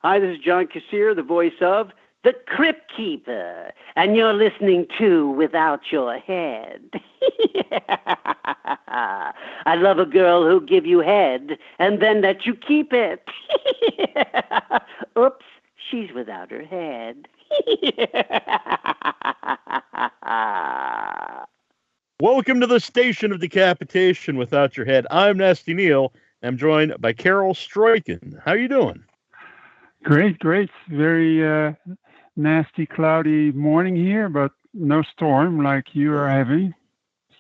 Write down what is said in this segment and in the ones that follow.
Hi, this is John Kassir, the voice of The Crypt Keeper, and you're listening to Without Your Head. I love a girl who'll give you head, and then let you keep it. Oops, she's without her head. Welcome to the Station of Decapitation Without Your Head. I'm Nasty Neal. I'm joined by CAREL STRUYCKEN. How you doing? Great. Very nasty, cloudy morning here, but no storm like you are having.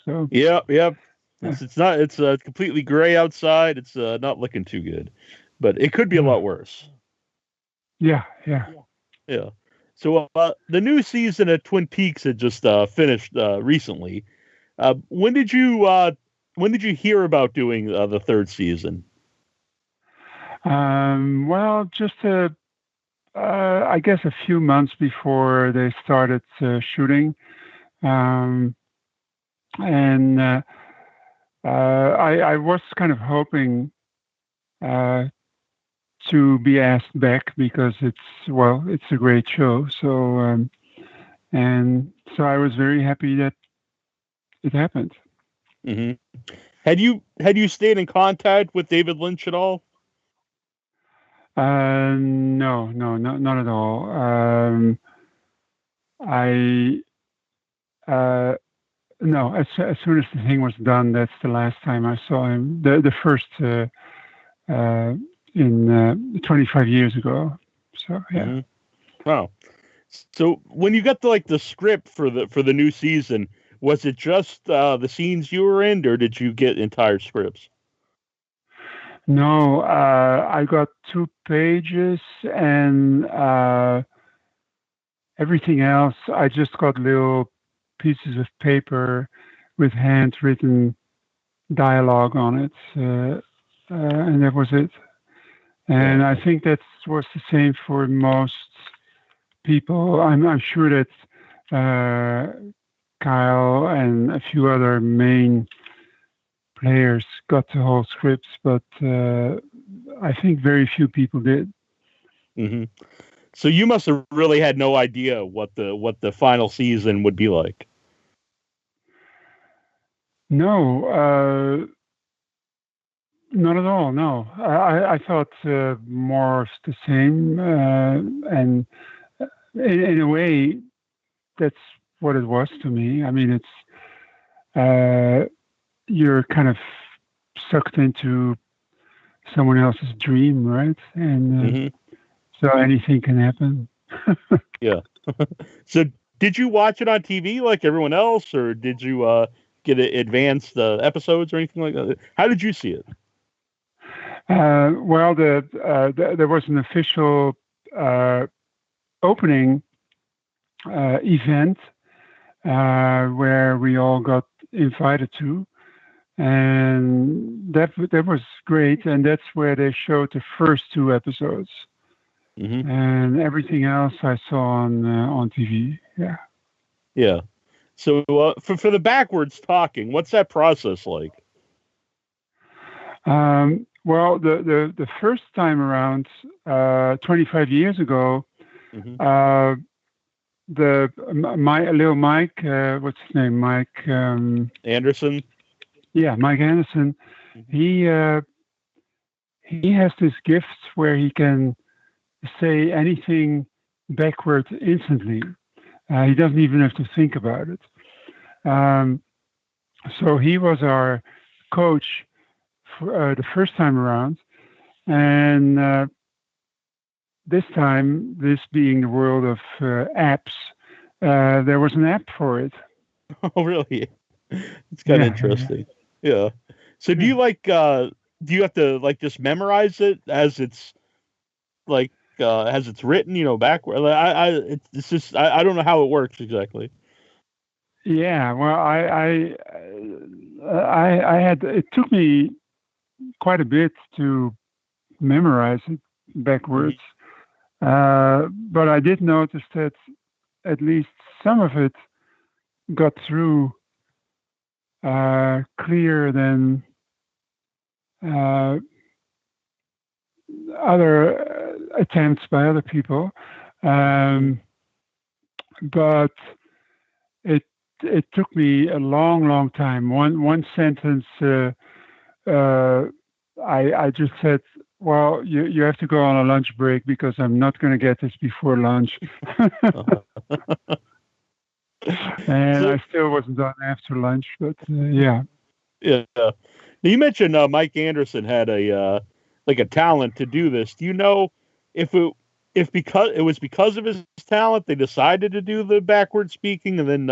So Yep. It's completely gray outside. It's not looking too good, but it could be a lot worse. Yeah. So the new season of Twin Peaks had just finished recently. When did you hear about doing the third season? Well, just I guess a few months before they started shooting, and I was kind of hoping to be asked back because it's a great show. So and so I was very happy that it happened. Mm-hmm. Had you stayed in contact with David Lynch at all? No, not at all. No. As soon as the thing was done, that's the last time I saw him. The first in 25 years ago. So yeah. Mm-hmm. Wow. So when you got the script for the new season, was it just the scenes you were in, or did you get entire scripts? No, I got 2 pages, and everything else I just got little pieces of paper with handwritten dialogue on it, and that was it. And I think that was the same for most people. I'm sure that Kyle and a few other main players got the whole scripts, but I think very few people did. Mm-hmm. So you must have really had no idea what the final season would be like. No, not at all. No, I thought more of the same, and in a way, that's what it was to me. I mean, it's you're kind of sucked into someone else's dream, right? And so anything can happen. Yeah. So did you watch it on TV like everyone else, or did you get advanced episodes or anything like that? How did you see it? Well, there was an official opening event where we all got invited to, and that was great. And that's where they showed the first 2 episodes, and everything else I saw on TV. Yeah. Yeah. So for the backwards talking, what's that process like? Well, the first time around, 25 years ago, my little Mike, what's his name? Mike Anderson. Yeah, Mike Anderson. He has this gift where he can say anything backward instantly. He doesn't even have to think about it. So he was our coach for, the first time around, and this time, this being the world of apps, there was an app for it. Oh, really? It's kind of interesting. Yeah. So do you do you have to just memorize it as it's written, backward? It's just I don't know how it works exactly. Yeah, well, I had, it took me quite a bit to memorize it backwards, but I did notice that at least some of it got through clearer than attempts by other people, but it took me a long time. One sentence, I just said, well, you have to go on a lunch break because I'm not going to get this before lunch. And I still wasn't done after lunch, but yeah. Yeah. Now, you mentioned Mike Anderson had a talent to do this. Do you know if because it was because of his talent they decided to do the backward speaking and then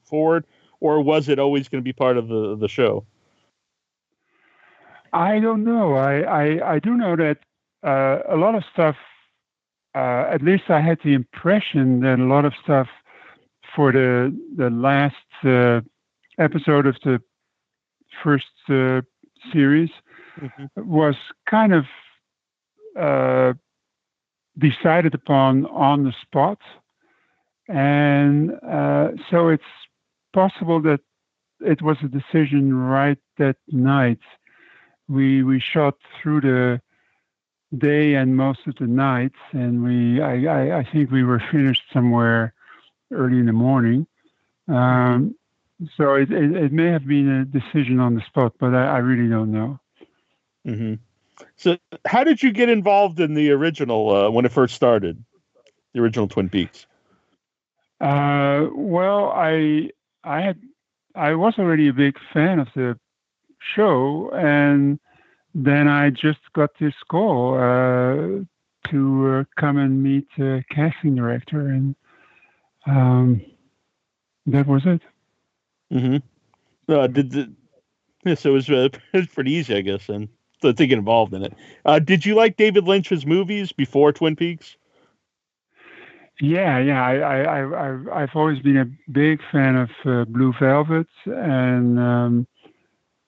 forward, or was it always going to be part of the show? I don't know. I do know that a lot of stuff. At least I had the impression that a lot of stuff for the last episode of the first series was kind of decided upon on the spot, and so it's possible that it was a decision right that night. We shot through the day and most of the night, and I think we were finished somewhere early in the morning. So it may have been a decision on the spot, but I really don't know. Mm-hmm. So how did you get involved in the original when it first started, the original Twin Peaks? Well, I was already a big fan of the show, and then I just got this call to come and meet the casting director, and that was it. Mm-hmm. So it was pretty easy, I guess, and to get involved in it. Did you like David Lynch's movies before Twin Peaks? Yeah. I've always been a big fan of Blue Velvet and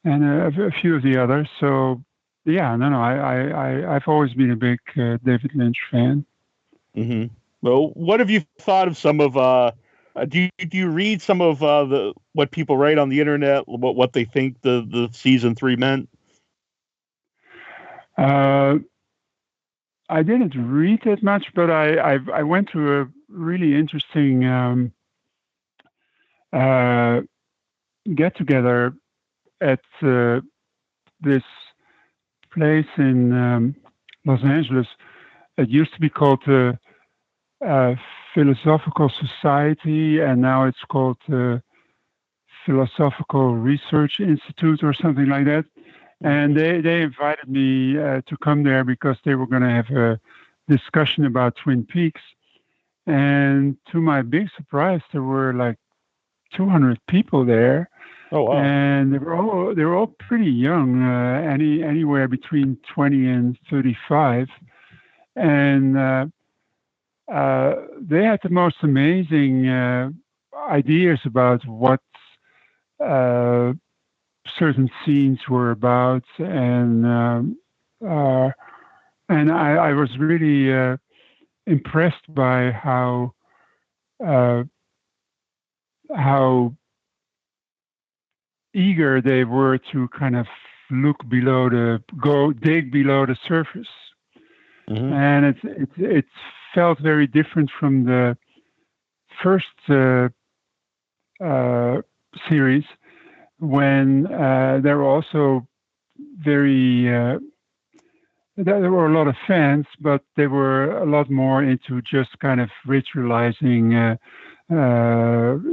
a few of the others. So yeah, I've always been a big David Lynch fan. Mm-hmm. Well, what have you thought of some of? Do you read some of what people write on the internet? What they think the season 3 meant? I didn't read that much, but I went to a really interesting get together at this place in Los Angeles. It used to be called the Philosophical Society, and now it's called the Philosophical Research Institute or something like that. And they invited me to come there because they were going to have a discussion about Twin Peaks. And to my big surprise, there were like 200 people there. Oh wow! And they were all pretty young, anywhere between 20 and 35, and they had the most amazing ideas about what certain scenes were about, and I was really impressed by how eager they were to kind of dig below the surface. Mm-hmm. And it felt very different from the first series, when there were also there were a lot of fans, but they were a lot more into just kind of ritualizing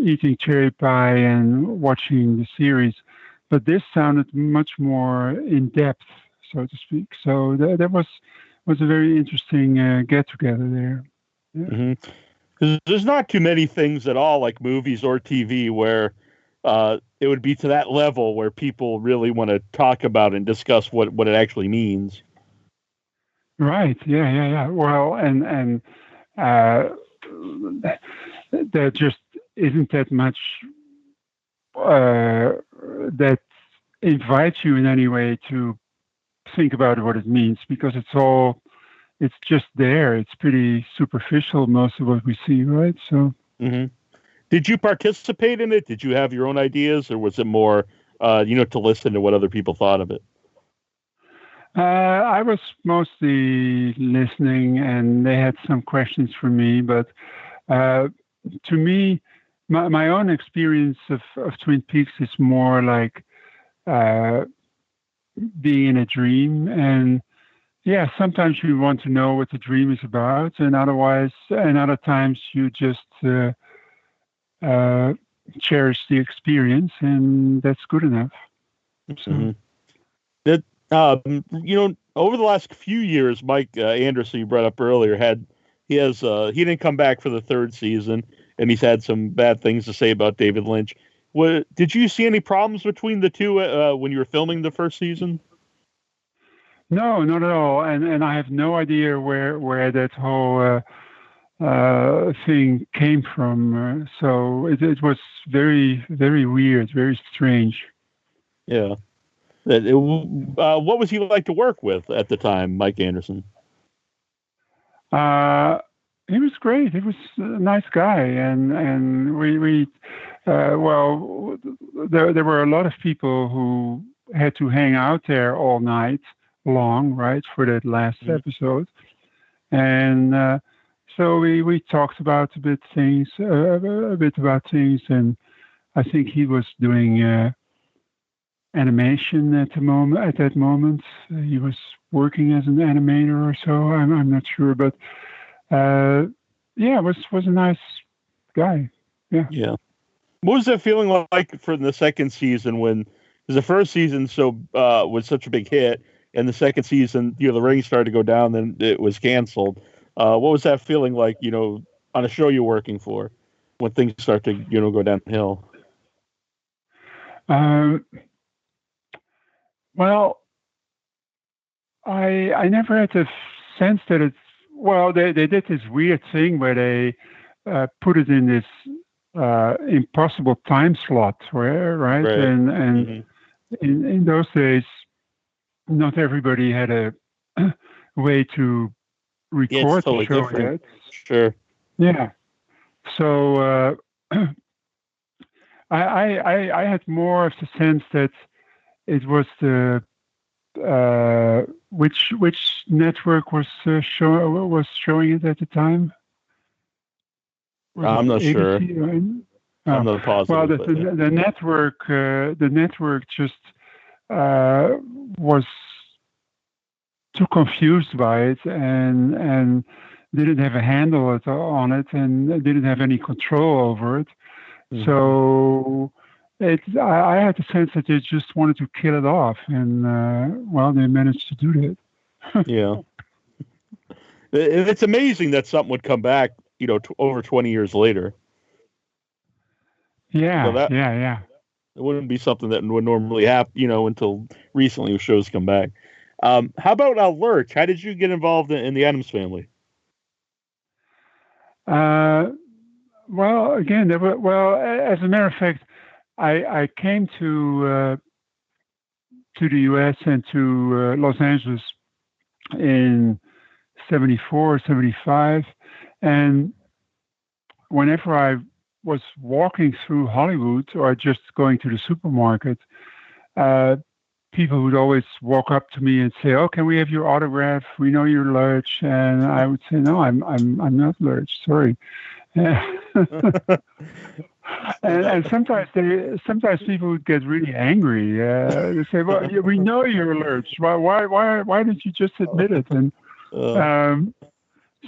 eating cherry pie and watching the series. But this sounded much more in depth, so to speak. So that was a very interesting get-together there. Yeah. Mm-hmm. 'Cause there's not too many things at all, like movies or TV, where it would be to that level where people really want to talk about and discuss what it actually means. Right. Yeah. Well, and there just isn't that much that invites you in any way to think about what it means, because it's just there. It's pretty superficial, most of what we see, right? So. Mm-hmm. Did you participate in it? Did you have your own ideas, or was it more, to listen to what other people thought of it? I was mostly listening, and they had some questions for me. But to me, my own experience of Twin Peaks is more like being in a dream. And yeah, sometimes you want to know what the dream is about, and other times you just cherish the experience, and that's good enough. Mm-hmm. That over the last few years, Mike Anderson, you brought up earlier, he didn't come back for the third season, and he's had some bad things to say about David Lynch. Did you see any problems between the two when you were filming the first season? No, not at all, and I have no idea where that whole thing came from. So it was very, very weird, very strange. Yeah. What was he like to work with at the time, Mike Anderson? He was great. He was a nice guy, and we there were a lot of people who had to hang out there all night long, right, for that last episode, and so we talked about a bit about things, and I think he was doing animation at that moment. He was working as an animator or so. I'm not sure, but was a nice guy. Yeah. Yeah. What was that feeling like for the second season because the first season was such a big hit, and the second season, the ratings started to go down, then it was canceled. What was that feeling like, on a show you're working for when things start to, go downhill? Well, I never had the sense that they did this weird thing where they put it in this impossible time slot, right? And in those days, not everybody had a way to record totally the show different. yet. Sure. Yeah. So I had more of the sense that it was the which network was showing it at the time? I'm not sure. Right? I'm not positive. Well, the network just was too confused by it and didn't have a handle on it and didn't have any control over it. Mm-hmm. So I had the sense that they just wanted to kill it off, and they managed to do that. Yeah, it's amazing that something would come back, over 20 years later. Yeah, It wouldn't be something that would normally happen, until recently when shows come back. How about Lurch? How did you get involved in the Addams Family? Well, again, as a matter of fact, I came to the U.S. and to Los Angeles in 74, 75, and whenever I was walking through Hollywood or just going to the supermarket, people would always walk up to me and say, "Oh, can we have your autograph? We know you're Lurch." And I would say, "No, I'm not Lurch. Sorry." And sometimes people would get really angry. They say, "Well, we know you're Lurch. Why didn't you just admit it?" And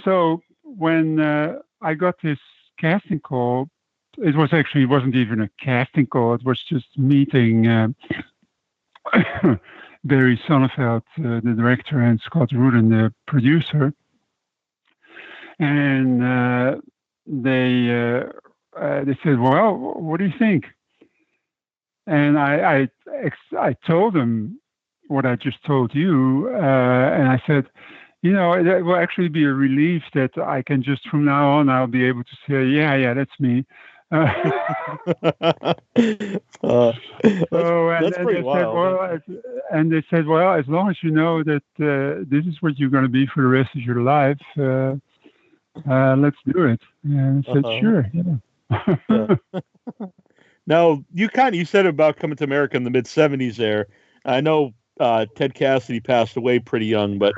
so when I got this casting call, it wasn't even a casting call. It was just meeting Barry Sonnenfeld, the director, and Scott Rudin, the producer, and they said, "Well, what do you think?" And I told them what I just told you, and I said, it will actually be a relief that I can just from now on I'll be able to say, yeah, that's me. That's pretty wild. And they said, well, as long as you know that this is what you're going to be for the rest of your life, let's do it. And I said, sure. Yeah. Now, you said about coming to America in the mid-'70s there. I know Ted Cassidy passed away pretty young, but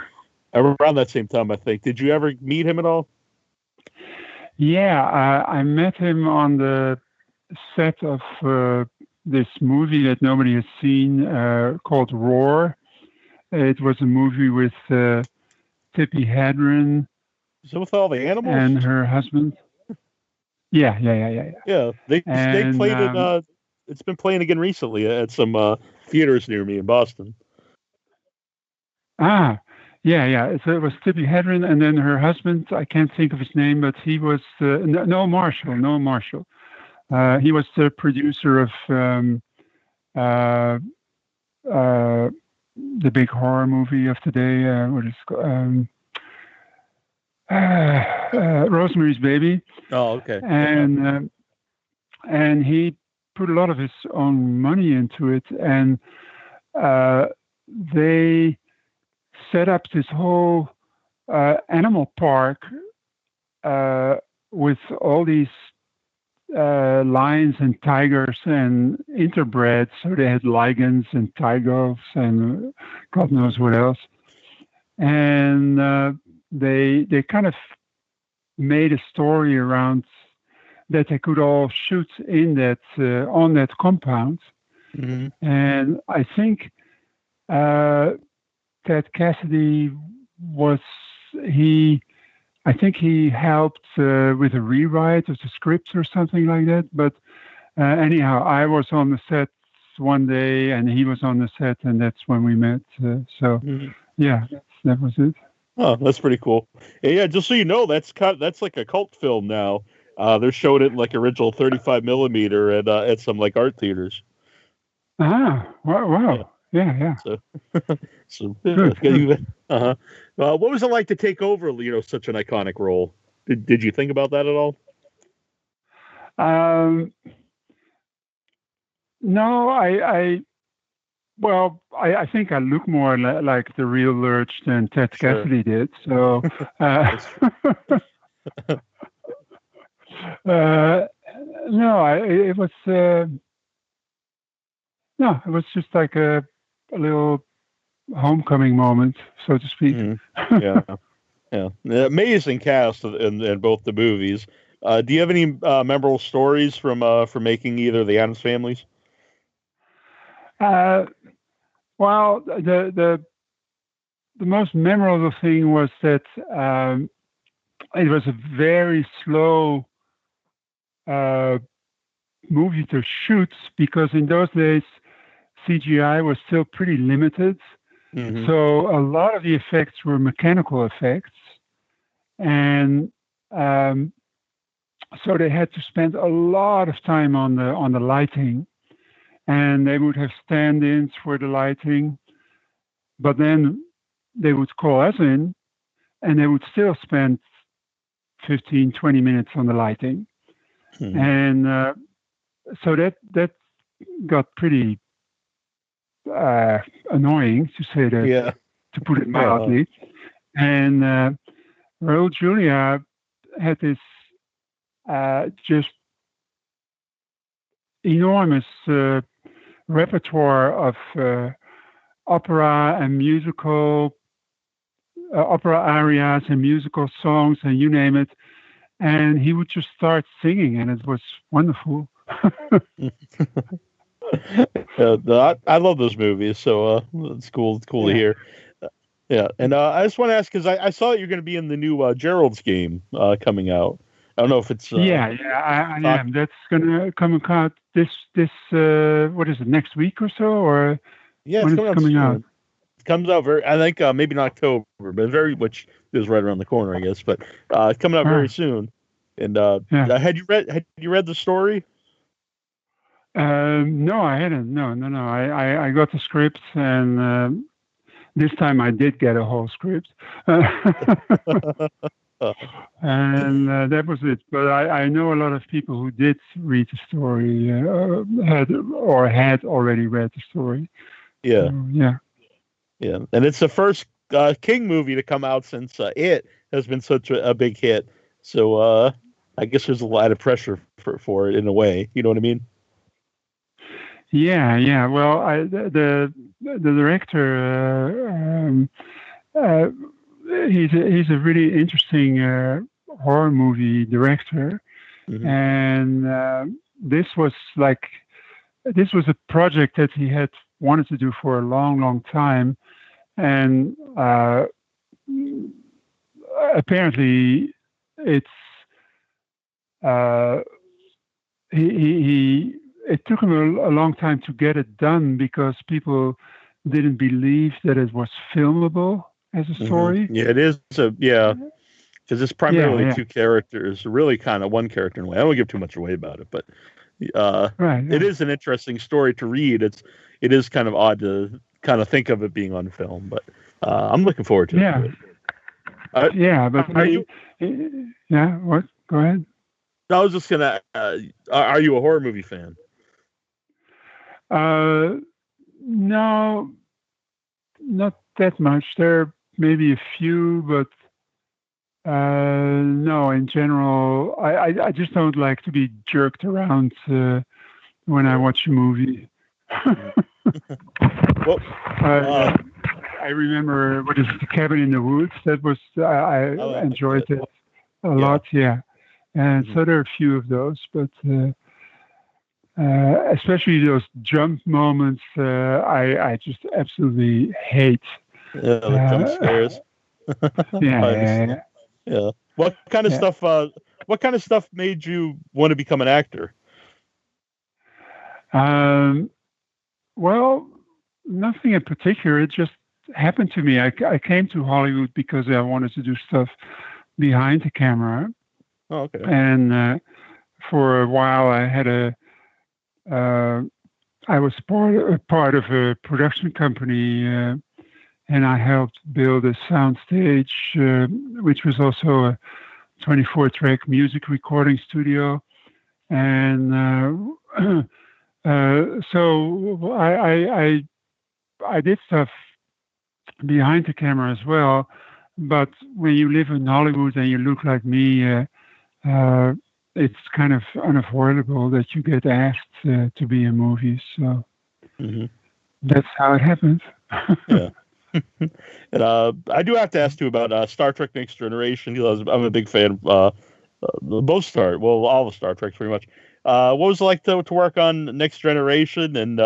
around that same time, I think. Did you ever meet him at all? Yeah, I met him on the set of this movie that nobody has seen called Roar. It was a movie with Tippi Hedren. Is it with all the animals? And her husband. Yeah. Yeah, they played it. It's been playing again recently at some theaters near me in Boston. Yeah. So it was Tippi Hedren, and then her husband. I can't think of his name, but he was Noah Marshall. He was the producer of the big horror movie of today. What is it called? Rosemary's Baby. Oh, okay. And he put a lot of his own money into it, and they set up this whole animal park with all these lions and tigers and interbred. So they had lions and tigers and God knows what else. And they kind of made a story around that they could all shoot in that on that compound. Mm-hmm. And I think Ted Cassidy I think he helped with a rewrite of the script or something like that. But anyhow, I was on the set one day and he was on the set, and that's when we met. Yeah, that was it. Oh, that's pretty cool. Yeah, just so you know, that's like a cult film now. They're showing it in like original 35 millimeter at some like art theaters. Wow. Yeah. So what was it like to take over, such an iconic role? Did you think about that at all? No, I think I look more like the real Lurch than Ted Cassidy did. So, it was just like a little homecoming moment, so to speak. Mm-hmm. Yeah. Amazing cast in both the movies. Do you have any memorable stories from making either of the Addams Families? Well, the most memorable thing was that it was a very slow movie to shoot, because in those days CGI was still pretty limited. Mm-hmm. So a lot of the effects were mechanical effects, and so they had to spend a lot of time on the lighting, and they would have stand-ins for the lighting, but then they would call us in, and they would still spend 15-20 minutes on the lighting. Mm-hmm. And so that got pretty annoying, to say that, to put it mildly. And Raul Julia had this just enormous repertoire of opera and musical opera arias and musical songs, and you name it. And he would just start singing, and it was wonderful. I love those movies, so it's cool to hear. And I just want to ask, because I saw that you're going to be in the new Gerald's Game coming out. I don't know if it's I am. That's going to come out this what is it, next week or so, or when it's coming out? It comes out I think maybe in October, but which is right around the corner, I guess. But it's coming out very soon. And had you read the story? No, I hadn't. No. I got the script, and this time I did get a whole script. And that was it. But I know a lot of people who did read the story, had already read the story. Yeah. So, yeah. And it's the first King movie to come out since It has been such a big hit. So I guess there's a lot of pressure for it in a way. You know what I mean? Yeah. Well, the director, he's a really interesting horror movie director, and this was a project that he had wanted to do for a long, long time, and apparently it's it took him a long time to get it done because people didn't believe that it was filmable as a story. Yeah, it is. Because it's primarily two characters, really kind of one character in a way. I don't give too much away about it, but it is an interesting story to read. It is kind of odd to kind of think of it being on film, but I'm looking forward to it. What? Go ahead. I was just gonna. Are you a horror movie fan? No, not that much. There may be a few, but no. In general, I just don't like to be jerked around when I watch a movie. Well, I remember what is The Cabin in the Woods. That was I enjoyed it a lot. Yeah, and so there are a few of those, but especially those jump moments, I just absolutely hate. Yeah, the jump scares. Yeah. What kind of stuff? What kind of stuff made you want to become an actor? Well, nothing in particular. It just happened to me. I came to Hollywood because I wanted to do stuff behind the camera. Oh, okay. And for a while, I had I was part of a production company, and I helped build a soundstage, which was also a 24-track music recording studio. And so I did stuff behind the camera as well. But when you live in Hollywood and you look like me, it's kind of unavoidable that you get asked to be in movies. So that's how it happens. Yeah. And I do have to ask you about Star Trek Next Generation. I'm a big fan of both all the Star Treks pretty much. What was it like to work on Next Generation? And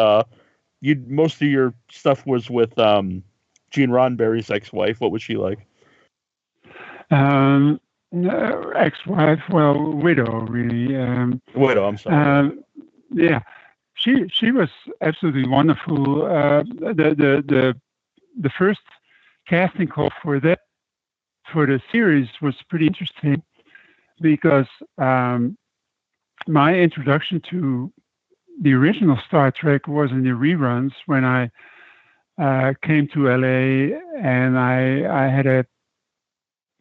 most of your stuff was with Gene Roddenberry's ex-wife. What was she like? Ex-wife, widow, really. Widow, I'm sorry. Yeah, she was absolutely wonderful. The first casting call for the series was pretty interesting because my introduction to the original Star Trek was in the reruns when I came to LA, and I had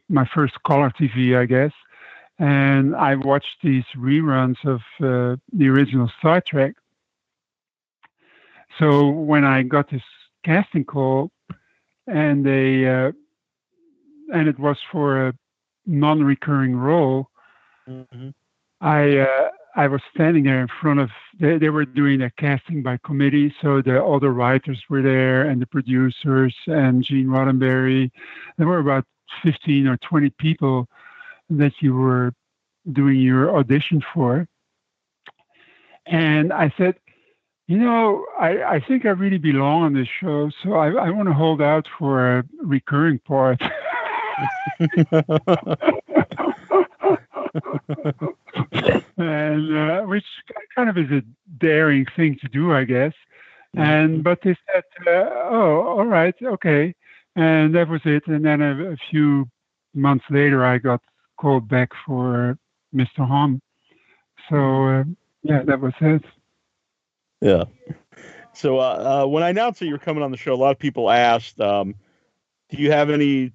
my first color TV, I guess, and I watched these reruns of the original Star Trek. So when I got this casting call, and it was for a non-recurring role, I was standing there in front of. They were doing a casting by committee, so the other writers were there, and the producers, and Gene Roddenberry. There were about 15 or 20 people that you were doing your audition for. And I said, I think I really belong on this show, so I want to hold out for a recurring part. And which kind of is a daring thing to do, I guess. But they said, all right, okay. And that was it. And then a few months later, I got called back for Mr. Hahn. So, that was it. Yeah. So when I announced that you're coming on the show, a lot of people asked, do you have any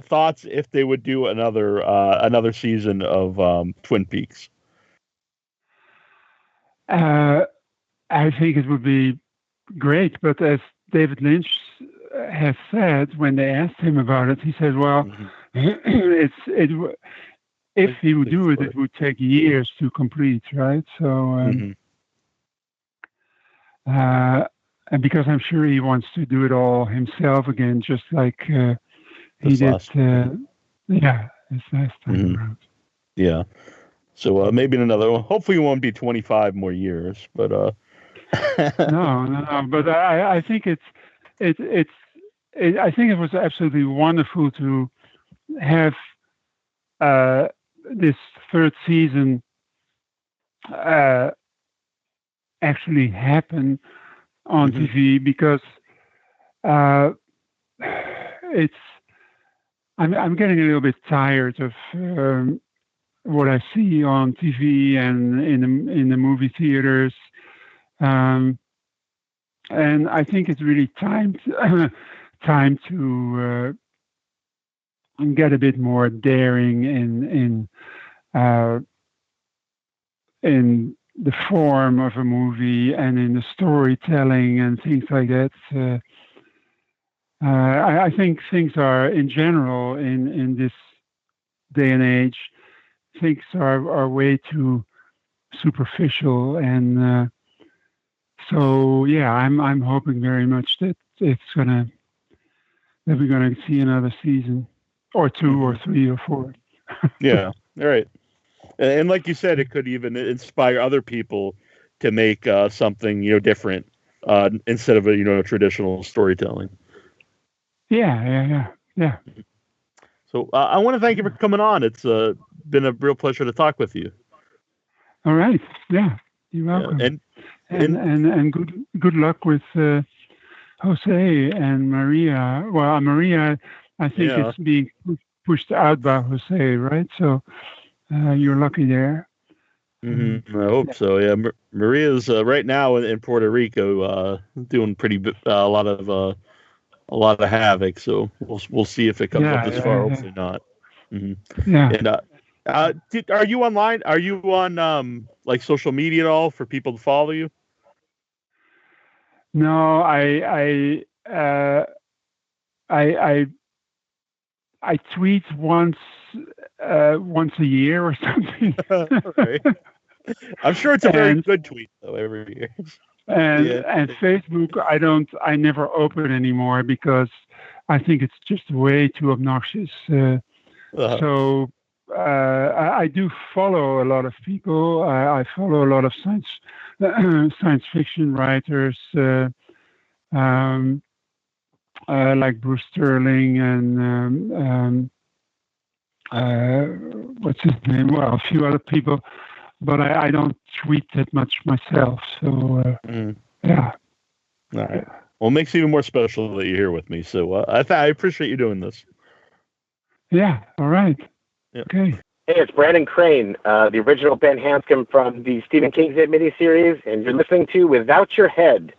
thoughts if they would do another season of Twin Peaks? I think it would be great, but as David Lynch has said, when they asked him about it, he said, "Well, if he would do it, it would take years to complete, right?" So, and because I'm sure he wants to do it all himself again, just like he This did. last- This last time around. Yeah. So maybe in another one. Hopefully, it won't be 25 more years. But No. But I think I think it was absolutely wonderful to have this third season actually happen on TV, because I'm getting a little bit tired of what I see on TV and in the movie theaters, and I think it's really time to get a bit more daring in the form of a movie and in the storytelling and things like that. I think things are, in general, in this day and age, things are way too superficial, and so yeah, I'm hoping very much that we're gonna see another season, or two, or three, or four. yeah, all right. And like you said, it could even inspire other people to make something different instead of a traditional storytelling. Yeah. So I want to thank you for coming on. It's been a real pleasure to talk with you. All right. Yeah, you're welcome. Yeah, and good luck with Jose and Maria. Well, Maria, I think it's being pushed out by Jose, right? So you're lucky there. I hope so. Yeah, Maria's right now in Puerto Rico, doing a lot of havoc. So we'll see if it comes up this far. Hopefully not. Yeah. And are you online? Are you on like social media at all for people to follow you? No, I tweet once a year or something. Okay. I'm sure it's a very good tweet though every year. And Facebook, I never open anymore because I think it's just way too obnoxious. So I do follow a lot of people. I follow a lot of science fiction writers, like Bruce Sterling and what's his name? Well, a few other people, but I don't tweet that much myself. So yeah. All right. Well, it makes it even more special that you're here with me. So I appreciate you doing this. Yeah. All right. Yeah. Okay. Hey, it's Brandon Crane, the original Ben Hanscom from the Stephen King's It miniseries, and you're listening to Without Your Head.